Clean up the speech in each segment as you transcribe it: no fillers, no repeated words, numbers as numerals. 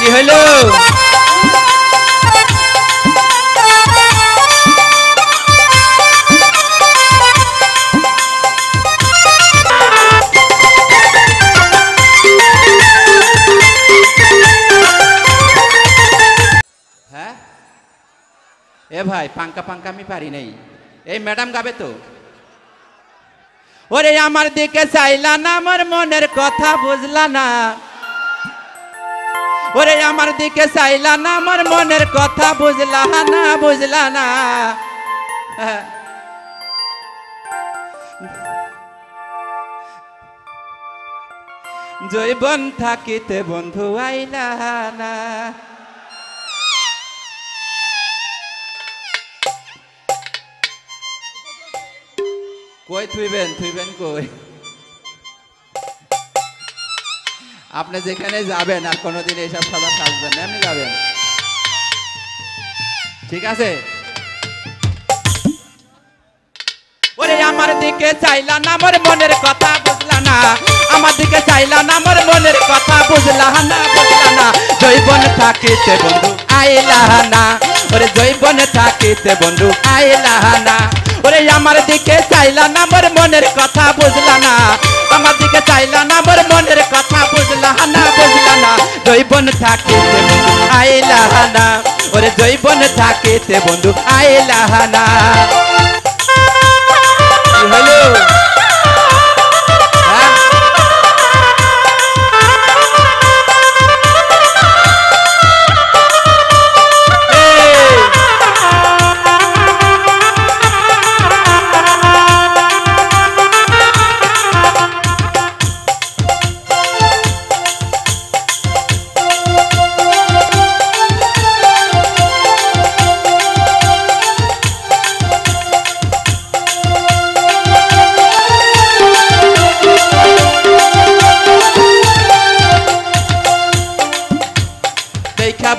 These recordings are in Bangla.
কি হইলো? হ্যাঁ এ ভাই পাঙ্কা পাঙ্কা আমি পারি নাই। এই ম্যাডাম গাবে তো। ওরে আমার দিকে চাইলা না, আমার মনের কথা বুঝলা না। ওরে আমার দিকে চাইলা না, আমার মনের কথা বুঝলা না, বুঝলা না। জৈবন থাকিতে বন্ধু আইলা না। কই থুইবেন থুইবেন কই? আপনি যেখানে যাবেন আর কোনোদিন এইসব সাদা সাজবেন না, এমনি যাবেন, ঠিক আছে? ওরে আমার দিকে চাইলা না, আমার মনের কথা বুঝলা না। আমার দিকে চাইলা না, আমার মনের কথা বুঝলা না, বুঝলা না। জৈবন থাকিতে বন্ধু আইলা না। ওরে জৈবন থাকিতে বন্ধু আইলা না। ওরে আমার দিকে চাইলা না, আমার মনের কথা বুঝলা না। আমার দিকে চাইলা না, আমার মনের কথা বুঝলা না, বুঝলা না। জৈবন থাকিতে বন্ধু আইলা না। ওরে জৈবন থাকিতে বন্ধু আইলা না। কি হলো?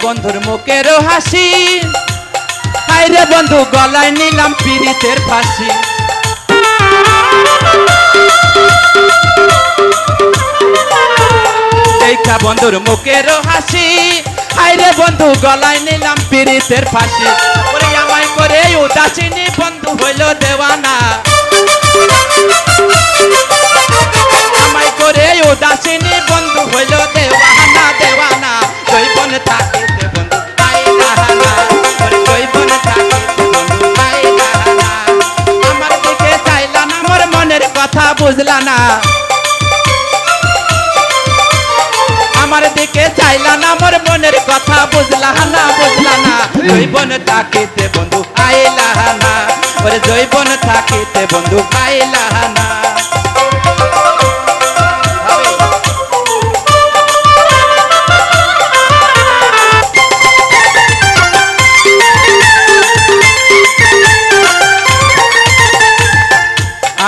বন্ধুর মুখের হাসি, হাইরে বন্ধু গলায় নিলাম পীড়িতের ফাঁসি। দেখা বন্ধুর মুখের হাসি, হাইরে বন্ধু গলায় নিলাম পীড়িতের ফাঁসি। ওরে আমায় করে উদাসিনী বন্ধু হইল দেওয়ানা। আমায় করে উদাসিনী বন্ধু হইল দেওয়ানা, দেওয়ানা। জৈবন থাকিতে বন্ধু আইলা না। ওরে জৈবন থাকিতে বন্ধু আইলা না। আমার দিকে চাইলা না, আমার মনের কথা বুঝলা না। আমার দিকে চাইলা না, আমার মনের কথা বুঝলা না, বুঝলা না। জৈবন থাকিতে বন্ধু আইলা না। ওরে জৈবন থাকিতে বন্ধু আইলা না।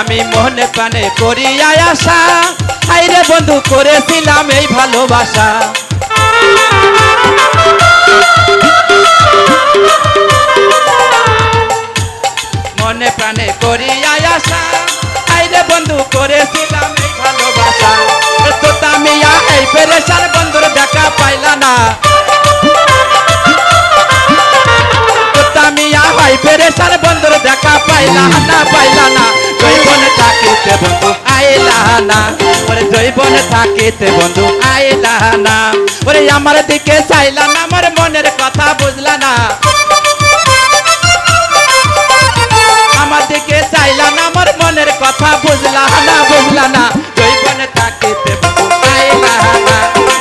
আমি মনে প্রাণে করিয়া আশা, হাইরে বন্ধু করেছিলাম এই ভালোবাসা। মনে প্রাণে করিয়া আশা, হাইরে বন্ধু করেছিলাম এই ভালোবাসা। তো তামিয়া এই পেরেশান বন্ধুর দেখা পাইলা না। তামিয়া ভাই পেরেশান বন্ধুর দেখা পাইলা না, পাইলা না। জৈবন থাকিতে বন্ধু আইলা না। ওরে জৈবন থাকিতে বন্ধু আইলা না। ওরে আমার দিকে চাইলা না, আমার মনের কথা বুঝলা না। আমার দিকে চাইলা না, আমার মনের কথা বুঝলা না, বুঝলা না। জৈবন থাকিতে বন্ধু আইলা না।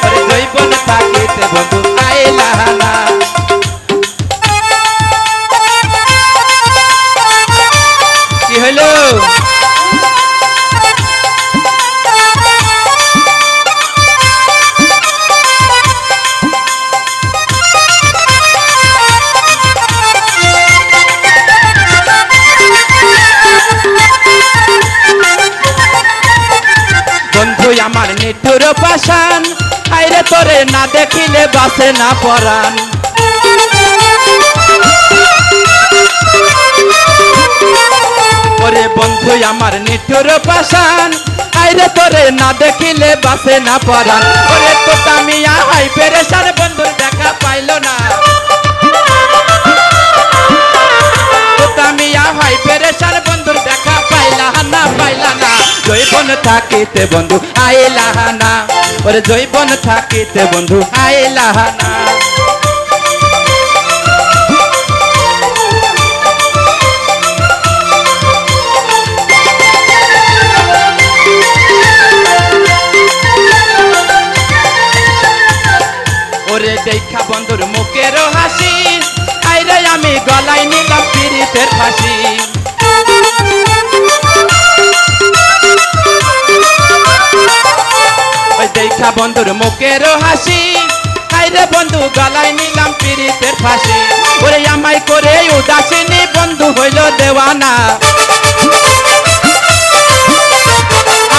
ওরে জৈবন থাকিতে বন্ধু আইলা না। কি হলো? বন্ধু আমার নিঠুর পাষাণ, হাইরে তোরে না দেখিলে বাসে না পরাণ। ওরে বন্ধু আমার নিঠুর পাষাণ, হাইরে তোরে না দেখিলে বাসে না পরাণ। ওরে তো তামিয়া হাই পেরেশান বন্ধুর থাকিতে বন্ধু আইলা না, ওরে জৈবন থাকিতে বন্ধু আইলা না। ওরে দেখা বন্ধুর মুখের হাসি, আইরে আমি গলায় নিলাম পিরিতের ফাঁসি। ওই দেখা বন্ধুর মুখের হাসি, আইরে বন্ধু গলায় নিলাম পিরিতের ফাঁসি। ওরে আমায় করে উদাসিনী বন্ধু হইল দেওয়ানা,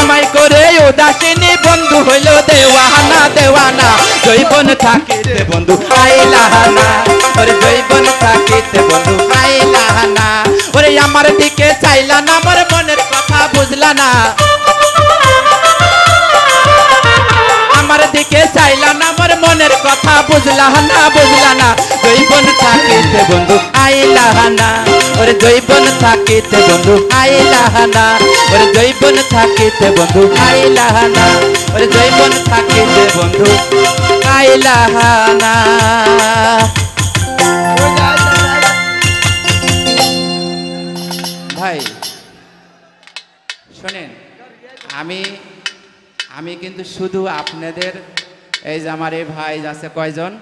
আমায় করে উদাসিনী বন্ধু হইল দেওয়ানা দেওয়ানা। জৈবন থাকিতে বন্ধু আইলা না, ওরে জৈবন থাকিতে বন্ধু আইলা না। ওরে আমার দিকে চাইলা না, আমার মনের কথা বুঝলা না, আমার দিকে চাইলা না, আমার মনের কথা বুঝলা না বুঝলা না। জৈবন থাকিতে বন্ধু আইলা না, ওরে জৈবন থাকিতে বন্ধু আইলা না, ওরে জৈবন থাকিতে বন্ধু আইলা না, ওরে জৈবন থাকিতে বন্ধু আইলা না। ভাই শোনেন, আমি কিন্তু শুধু আপনাদের এই যে আমার এই ভাই আছে কয়জন,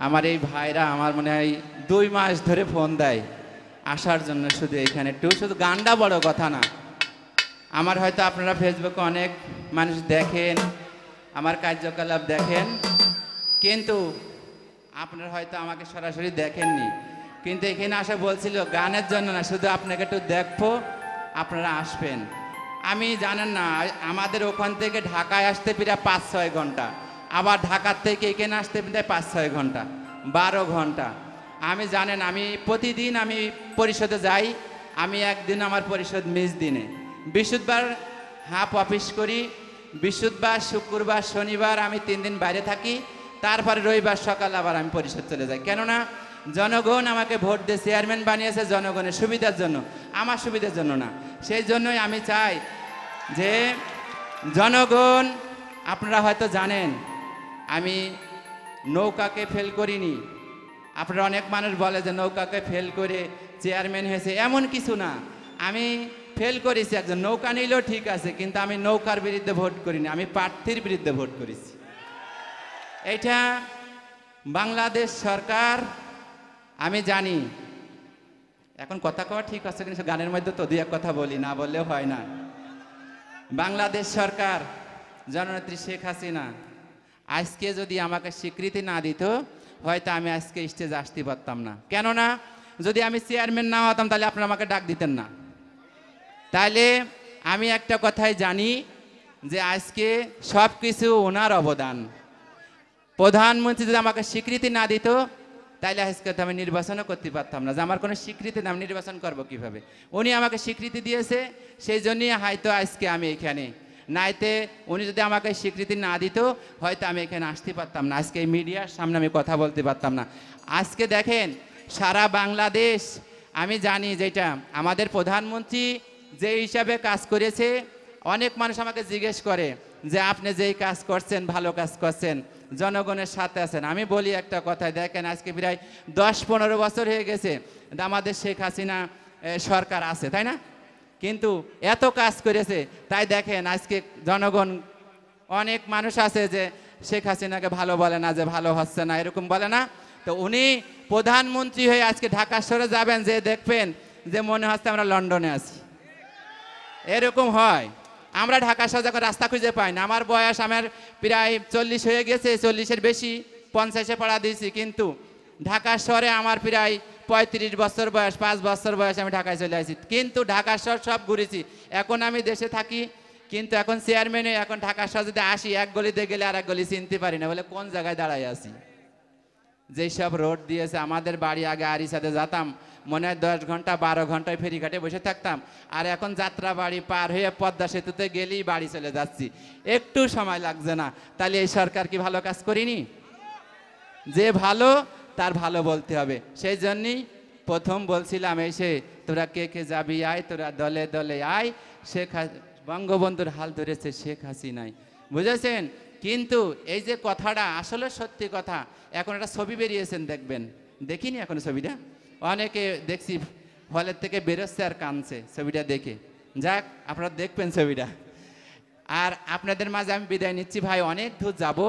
আমার এই ভাইরা আমার মনে হয় 2 মাস ধরে ফোন দেয় আসার জন্য, শুধু এখানে একটু, শুধু গানটা বড় কথা না। আমার হয়তো আপনারা ফেসবুকে অনেক মানুষ দেখেন, আমার কার্যকলাপ দেখেন, কিন্তু আপনারা হয়তো আমাকে সরাসরি দেখেননি। কিন্তু এখানে আসা বলছিল গানের জন্য না, শুধু আপনাকে একটু দেখবো, আপনারা আসবেন। আমি জানেন না, আমাদের ওখান থেকে ঢাকায় আসতে প্রায় 5-6 ঘন্টা, আবার ঢাকার থেকে এখানে আসতে প্রায় 5-6 ঘন্টা, 12 ঘন্টা। আমি জানেন, আমি প্রতিদিন আমি পরিষদে যাই, আমি একদিন আমার পরিষদ মিস দিনে, বৃহস্পতিবার হাফ অফিস করি, বৃহস্পতিবার শুক্রবার শনিবার আমি 3 দিন বাইরে থাকি, তারপরে রবিবার সকাল আবার আমি পরিষদ চলে যাই। কেননা জনগণ আমাকে ভোট দিয়ে চেয়ারম্যান বানিয়েছে জনগণের সুবিধার জন্য, আমার সুবিধার জন্য না। সেই জন্যই আমি চাই যে জনগণ, আপনারা হয়তো জানেন আমি নৌকাকে ফেল করিনি। আপনারা অনেক মানুষ বলে যে নৌকাকে ফেল করে চেয়ারম্যান হয়েছে, এমন কিছু না। আমি ফেল করেছি, একজন নৌকা নিলেও ঠিক আছে, কিন্তু আমি নৌকার বিরুদ্ধে ভোট করিনি, আমি প্রার্থীর বিরুদ্ধে ভোট করেছি। এইটা বাংলাদেশ সরকার, আমি জানি এখন কথা কওয়া ঠিক আছে, কিন্তু গানের মধ্যে তো 2-1 কথা বলি, না বললেও হয় না। বাংলাদেশ সরকার, জননেত্রী শেখ হাসিনা আজকে যদি আমাকে স্বীকৃতি না দিত, হয়তো আমি আজকে স্টেজে আসতে পারতাম না। কেননা যদি আমি চেয়ারম্যান না হতাম, তাহলে আপনারা আমাকে ডাক দিতেন না। তাইলে আমি একটা কথাই জানি যে আজকে সব কিছু ওনার অবদান। প্রধানমন্ত্রী যদি আমাকে স্বীকৃতি না দিত, তাইলে আজকে তো আমি নির্বাচনও করতে পারতাম না। যে আমার কোনো স্বীকৃতি না, আমি নির্বাচন করবো কীভাবে? উনি আমাকে স্বীকৃতি দিয়েছে, সেই জন্যই হয়তো আজকে আমি এখানে। নাইতে উনি যদি আমাকে স্বীকৃতি না দিত, হয়তো আমি এখানে আসতে পারতাম না, আজকে এই মিডিয়ার সামনে আমি কথা বলতে পারতাম না। আজকে দেখেন সারা বাংলাদেশ, আমি জানি যেটা আমাদের প্রধানমন্ত্রী যে হিসাবে কাজ করেছে, অনেক মানুষ আমাকে জিজ্ঞেস করে যে আপনি যেই কাজ করছেন ভালো কাজ করছেন, জনগণের সাথে আছেন। আমি বলি একটা কথা, দেখেন আজকে প্রায় 10-15 বছর হয়ে গেছে আমাদের শেখ হাসিনা সরকার আছে, তাই না? কিন্তু এত কাজ করেছে, তাই দেখেন আজকে জনগণ, অনেক মানুষ আছে যে শেখ হাসিনাকে ভালো বলে না, যে ভালো হচ্ছে না, এরকম বলে না। তো উনি প্রধানমন্ত্রী হয়ে আজকে ঢাকা শহরে যাবেন, যে দেখবেন যে মনে হচ্ছে আমরা লন্ডনে আছি, এরকম হয়। আমরা ঢাকা শহরে যখন রাস্তা খুঁজে পাই না, আমার বয়স আমার প্রায় 40 হয়ে গেছে, 40-এর বেশি, 50-এ পড়া দিয়েছি, কিন্তু ঢাকা শহরে আমার প্রায় 35 বছর বয়স, 5 বছর বয়স আমি ঢাকায় চলে আসি, কিন্তু ঢাকা শহর সব ঘুরেছি। এখন আমি দেশে থাকি, কিন্তু এখন চেয়ারম্যানে, এখন ঢাকা শহর যদি আসি, এক গলিতে গেলে আর এক গলি চিনতে পারি না, বলে কোন জায়গায় দাঁড়ায় আছি। যেই সব রোড দিয়েছে, আমাদের বাড়ি আগে আরিসাতে যেতাম, মনে হয় 10 ঘন্টা 12 ঘন্টায় ফেরিঘাটে বসে থাকতাম, আর এখন যাত্রা বাড়ি পার হয়ে পদ্মা সেতুতে গেলেই বাড়ি চলে যাচ্ছি, একটু সময় লাগছে না। তাহলে এই সরকার কি ভালো কাজ করিনি? যে ভালো তার ভালো বলতে হবে। সেই জন্যই প্রথম বলছিলাম, এসে তোরা কে কে যাবি আয়, তোরা দলে দলে আয়, শেখ বঙ্গবন্ধুর হাল ধরেছে শেখ হাসিনাই, বুঝেছেন? কিন্তু এই যে কথাটা আসলে সত্যি কথা। এখন একটা ছবি বেরিয়েছেন দেখবেন, দেখিনি এখন ছবিটা, অনেকে দেখছি হলের থেকে বেরোচ্ছে আর কাঁদছে ছবিটা দেখে। যাক, আপনারা দেখবেন ছবিটা। আর আপনাদের মাঝে আমি বিদায় নিচ্ছি ভাই, অনেক দূর যাব।